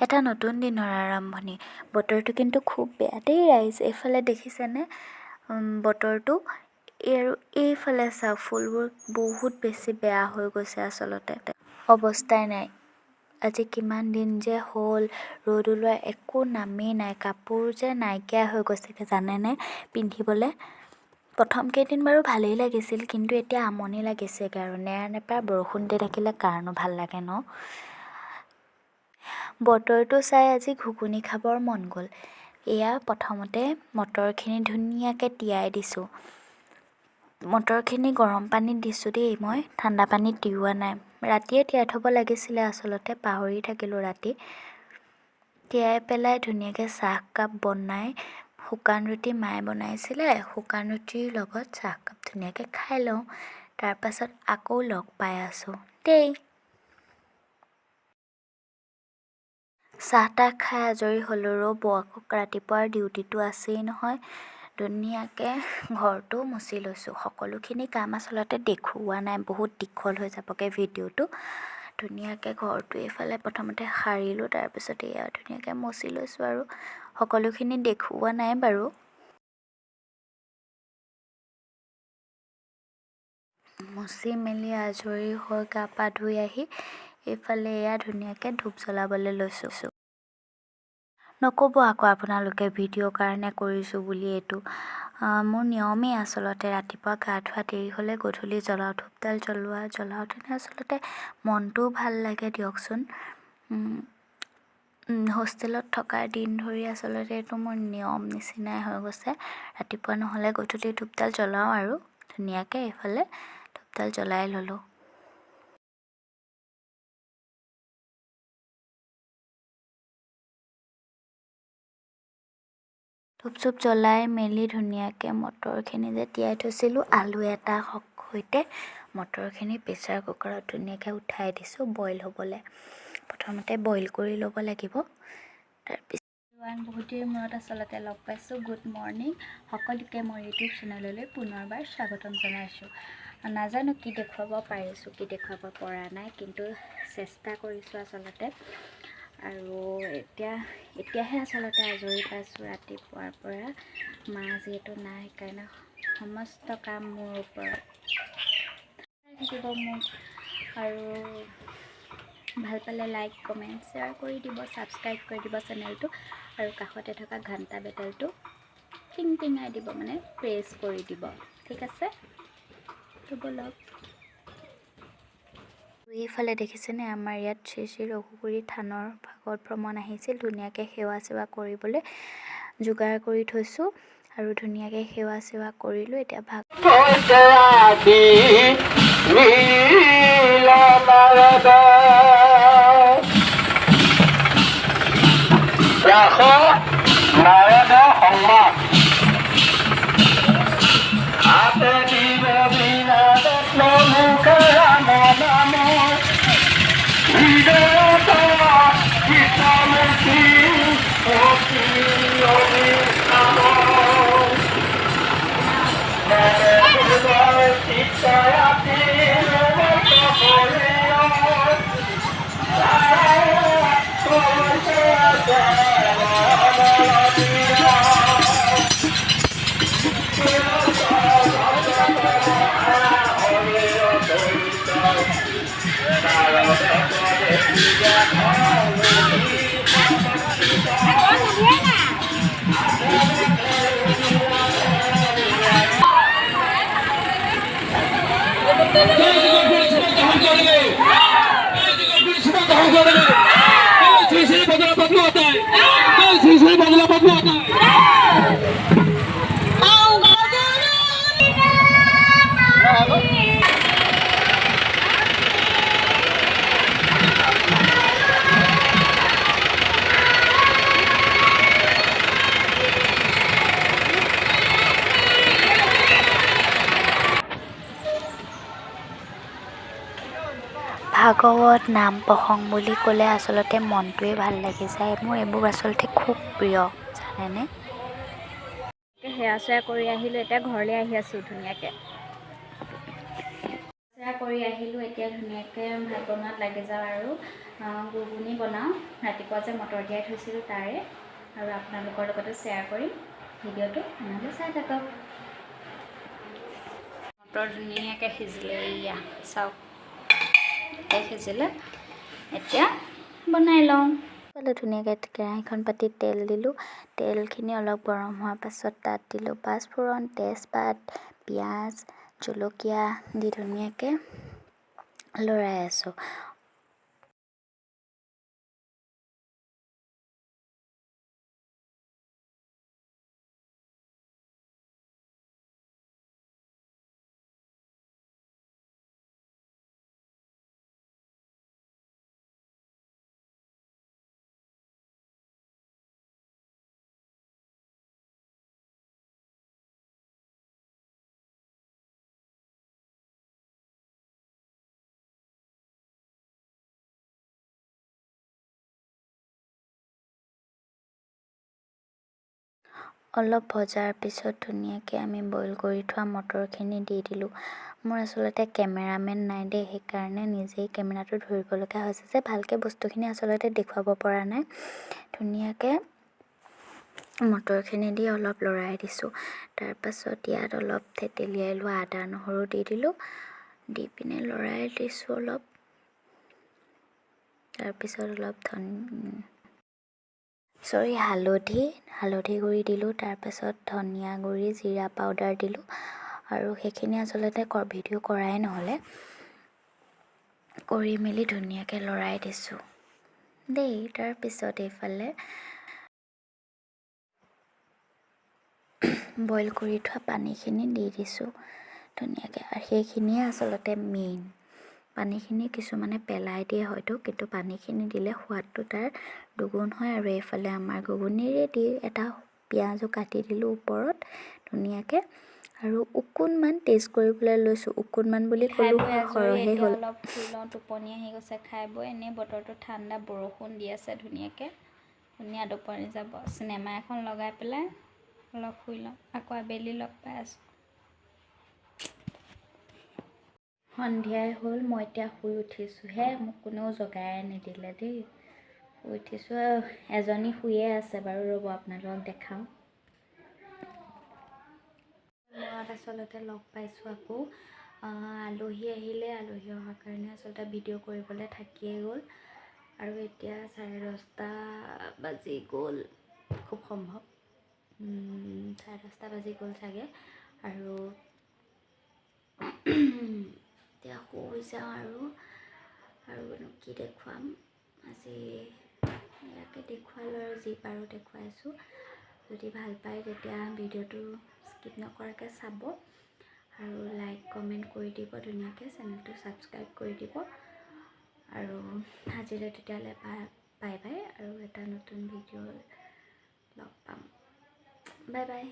এটা নতুন দিনৰ আৰম্ভণি। বতৰটো কিন্তু খুব বেয়া দেই ৰাইজ। এইফালে দেখিছেনে বতৰটো? আৰু এইফালে চাওক, ফুলবোৰ বহুত বেছি বেয়া হৈ গৈছে আচলতে। অৱস্থাই নাই। আজি কিমান দিন যে হ'ল, ৰ'দ ওলোৱাৰ একো নামেই নাই। কাপোৰ যে নাইকিয়া হৈ গৈছেগৈ জানেনে পিন্ধিবলৈ। প্ৰথম কেইদিন বাৰু ভালেই লাগিছিল, কিন্তু এতিয়া আমনি লাগিছেগৈ আৰু নেৰানেপেৰা বৰষুণ দি থাকিলে কাৰণো ভাল লাগে ন। বতৰটো চাই আজি ঘুগুনি খাবৰ মন গ'ল। এয়া প্ৰথমতে মটৰখিনি ধুনীয়াকৈ তিয়াই দিছোঁ। মটৰখিনি গৰম পানীত দিছোঁ দেই, মই ঠাণ্ডা পানীত তিওৱা নাই। ৰাতিয়ে তিয়াই থ'ব লাগিছিলে, আচলতে পাহৰি থাকিলোঁ ৰাতি। তিয়াই পেলাই ধুনীয়াকৈ চাহকাপ বনাই, শুকান ৰুটি মায়ে বনাইছিলে, শুকান ৰুটিৰ লগত চাহকাপ ধুনীয়াকৈ খাই লওঁ। তাৰপাছত আকৌ লগ পাই আছোঁ দেই। চাহ তাহ খাই আজৰি হ'লোঁ। ৰ'ব, আকৌ ৰাতিপুৱাৰ ডিউটিটো আছেই নহয়। ধুনীয়াকৈ ঘৰটো মুচি লৈছোঁ। সকলোখিনি কাম আচলতে দেখুওৱা নাই, বহুত দীঘল হৈ যাবগৈ ভিডিঅ'টো। ধুনীয়াকৈ ঘৰটো এইফালে প্ৰথমতে সাৰিলোঁ, তাৰপিছত এয়া ধুনীয়াকৈ মুচি লৈছোঁ আৰু সকলোখিনি দেখুওৱা নাই বাৰু। মুচি মেলি আজৰি হৈ গা পা ধুই আহি এইফালে এয়া ধুনীয়াকৈ ধূপ জ্বলাবলৈ লৈছোঁ। নক'ব আকৌ আপোনালোকে ভিডিঅ'ৰ কাৰণে কৰিছোঁ বুলি। এইটো মোৰ নিয়মেই আচলতে। ৰাতিপুৱা গা ধোৱা দেৰি হ'লে গধূলি জ্বলাওঁ। ধূপডাল জ্বলাওঁতেনে আচলতে মনটোও ভাল লাগে দিয়কচোন। হোষ্টেলত থকাৰ দিন ধৰি আচলতে এইটো মোৰ নিয়ম নিচিনাই হৈ গৈছে। ৰাতিপুৱা নহ'লে গধূলি ধূপডাল জ্বলাওঁ আৰু ধুনীয়াকৈ এইফালে ধূপডাল জ্বলাই ল'লোঁ। ধূপ চুপ জ্বলাই মেলি ধুনীয়াকৈ মটৰখিনি যে তিয়াই থৈছিলোঁ, আলু এটা সৈতে মটৰখিনি প্ৰেছাৰ কুকাৰত ধুনীয়াকৈ উঠাই দিছোঁ বইল হ'বলৈ। প্ৰথমতে বইল কৰি ল'ব লাগিব। তাৰপিছত বহুত দেৰিৰ মূৰত আচলতে লগ পাইছোঁ। গুড মৰ্ণিং সকলোকে মোৰ ইউটিউব চেনেললৈ পুনৰবাৰ স্বাগতম জনাইছোঁ। নাজানো কি দেখুৱাব পাৰিছোঁ, কি দেখুৱাব পৰা নাই, কিন্তু চেষ্টা কৰিছোঁ আচলতে। আৰু এতিয়াহে আচলতে আজৰি পাইছোঁ ৰাতিপুৱাৰ পৰা। মা যিহেতু নাই, সেইকাৰণে সমস্ত কাম মোৰ ওপৰত থাকিব মোক। আৰু ভাল পালে লাইক কমেণ্ট শ্বেয়াৰ কৰি দিব, ছাবস্ক্ৰাইব কৰি দিব চেনেলটো, আৰু কাষতে থকা ঘণ্টা বেলটো টিং টিঙাই দিব, মানে প্ৰেছ কৰি দিব। ঠিক আছে, ব'লক। এইফালে দেখিছেনে, আমাৰ ইয়াত শ্ৰী শ্ৰী ৰঘুগুৰি থানৰ ভাগৱত ভ্ৰমণ আহিছিল। ধুনীয়াকৈ সেৱা চেৱা কৰিবলৈ যোগাৰ কৰি থৈছোঁ আৰু ধুনীয়াকৈ সেৱা চেৱা কৰিলোঁ। এতিয়া ভাগৱত নাম প্ৰসংগ বুলি ক'লে আচলতে মনটোৱে ভাল লাগি যায়। মোৰ এইবোৰ আচলতে খুব প্ৰিয়, জানেনে। সেৱা চেৱা কৰি আহিলোঁ, এতিয়া ঘৰলৈ আহি আছোঁ ধুনীয়াকৈ। সেৱা কৰি আহিলোঁ, এতিয়া ধুনীয়াকৈ ভাত বনোৱাত লাগি যাওঁ আৰু ঘুগুনি বনাওঁ। ৰাতিপুৱা যে মটৰ তিয়াই থৈছিলোঁ তাৰে, আৰু আপোনালোকৰ লগতে শ্বেয়াৰ কৰিম ভিডিঅ'টো, তেনেহ'লে চাই থাকক। মটৰ ধুনীয়াকৈ সিজিলে, এয়া চাওক সিজিলে। এতিয়া বনাই লওঁ। ধুনীয়াকৈ কেৰাহীখন পাতি তেল দিলোঁ। তেলখিনি অলপ গৰম হোৱাৰ পাছত তাত দিলোঁ পাঁচফোৰণ, তেজপাত, পিঁয়াজ, জলকীয়া দি ধুনীয়াকৈ লৰাই আছোঁ। অলপ ভজাৰ পিছত ধুনীয়াকৈ আমি বইল কৰি থোৱা মটৰখিনি দি দিলোঁ। মোৰ আচলতে কেমেৰামেন নাই দেই, সেইকাৰণে নিজেই কেমেৰাটো ধৰিব লগা হৈছে যে ভালকৈ বস্তুখিনি আচলতে দেখুৱাব পৰা নাই। ধুনীয়াকৈ মটৰখিনি দি অলপ লৰাই দিছোঁ। তাৰপাছত ইয়াত অলপ থেতেলিয়াই লোৱা আদা নহৰু দি দিলোঁ। দি পিনে লৰাই দিছোঁ অলপ। তাৰপিছত অলপ হালধি গুড়ি দিলোঁ। তাৰপাছত ধনিয়া গুড়ি, জিৰা পাউডাৰ দিলোঁ। আৰু সেইখিনি আচলতে ভিডিঅ' কৰাই নহ'লে, কৰি মেলি ধুনীয়াকৈ লৰাই দিছোঁ দেই। তাৰপিছত এইফালে বইল কৰি থোৱা পানীখিনি দি দিছোঁ ধুনীয়াকৈ। আৰু সেইখিনিয়ে আচলতে মেইন। পানীখিনি কিছুমানে পেলাই দিয়ে হয়তো, কিন্তু পানীখিনি দিলে সোৱাদটো তাৰ দুগুণ হয়। আৰু এইফালে আমাৰ ঘুগুনি ৰেডি। এটা পিঁয়াজো কাটি দিলোঁ ওপৰত ধুনীয়াকৈ। আৰু অকণমান টেষ্ট কৰিবলৈ লৈছোঁ। অকণমান বুলি ক'লোঁ, সৰহে হ'ল। অলপ শুই লওঁ, টোপনি আহি গৈছে। খাই বৈ এনেই বতৰটো ঠাণ্ডা, বৰষুণ দি আছে ধুনীয়াকৈ। ধুনীয়া টোপনি যাব। চিনেমা এখন লগাই পেলাই অলপ শুই লওঁ, আকৌ আবেলি লগ পাই আছোঁ। সন্ধিয়াই হ'ল, মই এতিয়া শুই উঠিছোঁহে। মোক কোনেও জগাই নিদিলে দেই। শুই উঠিছোঁ আৰু এজনী শুইয়ে আছে বাৰু, ৰ'ব আপোনালোকক দেখাওঁ। মূৰত আচলতে লগ পাইছোঁ আকৌ। আলহী আহিলে, আলহী অহাৰ কাৰণে আচলতে ভিডিঅ' কৰিবলৈ থাকিয়ে গ'ল। আৰু এতিয়া 10:30 বাজি গ'ল, খুব সম্ভৱ 10:30 বাজি গ'ল চাগে। আৰু এতিয়া শুই যাওঁ। আৰুনো কি দেখুৱাম আজি, ইয়াকে দেখুৱালোঁ আৰু যি পাৰোঁ দেখুৱাইছোঁ। যদি ভাল পায় তেতিয়া ভিডিঅ'টো স্কিপ নকৰাকৈ চাব, আৰু লাইক কমেণ্ট কৰি দিব ধুনীয়াকৈ। চেনেলটো ছাবস্ক্ৰাইব কৰি দিব। আৰু আজিলৈ তেতিয়াহ'লে বাই বাই। আৰু এটা নতুন ভিডিঅ' লগ পাম। Bye bye.